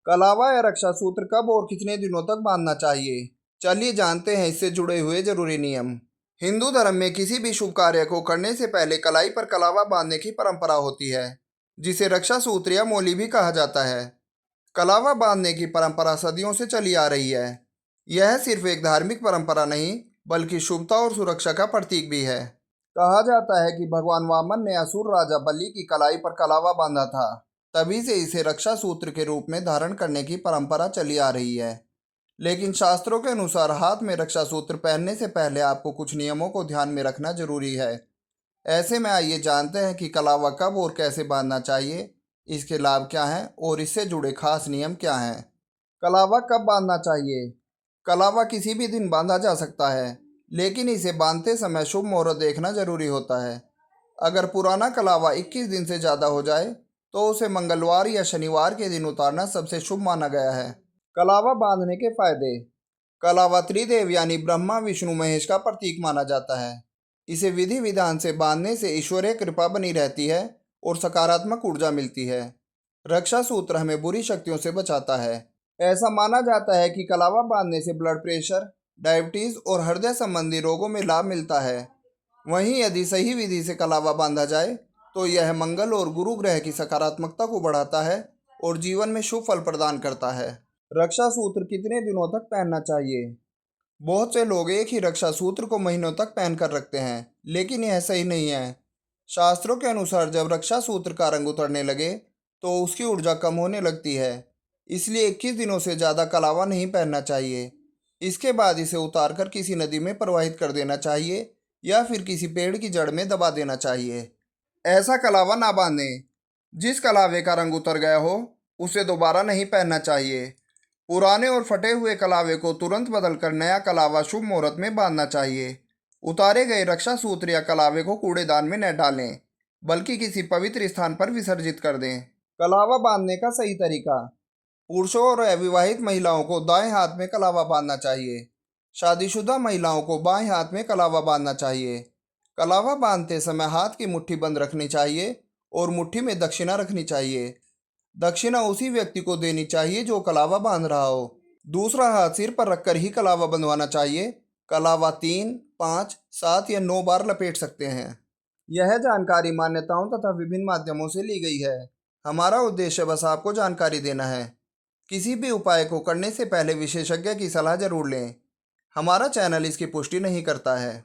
कलावा या रक्षा सूत्र कब और कितने दिनों तक बांधना चाहिए? चलिए जानते हैं इससे जुड़े हुए जरूरी नियम। हिंदू धर्म में किसी भी शुभ कार्य को करने से पहले कलाई पर कलावा बांधने की परंपरा होती है, जिसे रक्षा सूत्र या मोली भी कहा जाता है। कलावा बांधने की परंपरा सदियों से चली आ रही है। यह सिर्फ एक धार्मिक परंपरा नहीं, बल्कि शुभता और सुरक्षा का प्रतीक भी है। कहा जाता है कि भगवान वामन ने असुर राजा बलि की कलाई पर कलावा बांधा था। तभी से इसे रक्षा सूत्र के रूप में धारण करने की परंपरा चली आ रही है। लेकिन शास्त्रों के अनुसार हाथ में रक्षा सूत्र पहनने से पहले आपको कुछ नियमों को ध्यान में रखना जरूरी है। ऐसे में आइए जानते हैं कि कलावा कब और कैसे बांधना चाहिए, इसके लाभ क्या हैं और इससे जुड़े खास नियम क्या हैं। कलावा कब बांधना चाहिए? कलावा किसी भी दिन बांधा जा सकता है, लेकिन इसे बांधते समय शुभ मुहूर्त देखना जरूरी होता है। अगर पुराना कलावा 21 दिन से ज़्यादा हो जाए तो उसे मंगलवार या शनिवार के दिन उतारना सबसे शुभ माना गया है। कलावा बांधने के फायदे। कलावा त्रिदेव यानी ब्रह्मा विष्णु महेश का प्रतीक माना जाता है। इसे विधि विधान से बांधने से ईश्वरीय कृपा बनी रहती है और सकारात्मक ऊर्जा मिलती है। रक्षा सूत्र हमें बुरी शक्तियों से बचाता है। ऐसा माना जाता है कि कलावा बांधने से ब्लड प्रेशर, डायबिटीज और हृदय संबंधी रोगों में लाभ मिलता है। वहीं यदि सही विधि से कलावा बांधा जाए तो यह मंगल और गुरु ग्रह की सकारात्मकता को बढ़ाता है और जीवन में शुभ फल प्रदान करता है। रक्षा सूत्र कितने दिनों तक पहनना चाहिए? बहुत से लोग एक ही रक्षा सूत्र को महीनों तक पहन कर रखते हैं, लेकिन यह सही नहीं है। शास्त्रों के अनुसार जब रक्षा सूत्र का रंग उतरने लगे तो उसकी ऊर्जा कम होने लगती है। इसलिए 21 दिनों से ज़्यादा कलावा नहीं पहनना चाहिए। इसके बाद इसे उतार कर किसी नदी में प्रवाहित कर देना चाहिए या फिर किसी पेड़ की जड़ में दबा देना चाहिए। ऐसा कलावा ना बांधें। जिस कलावे का रंग उतर गया हो उसे दोबारा नहीं पहनना चाहिए। पुराने और फटे हुए कलावे को तुरंत बदलकर नया कलावा शुभ मुहूर्त में बांधना चाहिए। उतारे गए रक्षा सूत्र या कलावे को कूड़ेदान में न डालें, बल्कि किसी पवित्र स्थान पर विसर्जित कर दें। कलावा बांधने का सही तरीका। पुरुषों और अविवाहित महिलाओं को दाएं हाथ में कलावा बांधना चाहिए। शादीशुदा महिलाओं को बाएं हाथ में कलावा बांधना चाहिए। कलावा बांधते समय हाथ की मुट्ठी बंद रखनी चाहिए और मुट्ठी में दक्षिणा रखनी चाहिए। दक्षिणा उसी व्यक्ति को देनी चाहिए जो कलावा बांध रहा हो। दूसरा हाथ सिर पर रखकर ही कलावा बंधवाना चाहिए। कलावा 3, 5, 7 या 9 बार लपेट सकते हैं। यह जानकारी मान्यताओं तथा विभिन्न माध्यमों से ली गई है। हमारा उद्देश्य बस आपको जानकारी देना है। किसी भी उपाय को करने से पहले विशेषज्ञ की सलाह जरूर लें। हमारा चैनल इसकी पुष्टि नहीं करता है।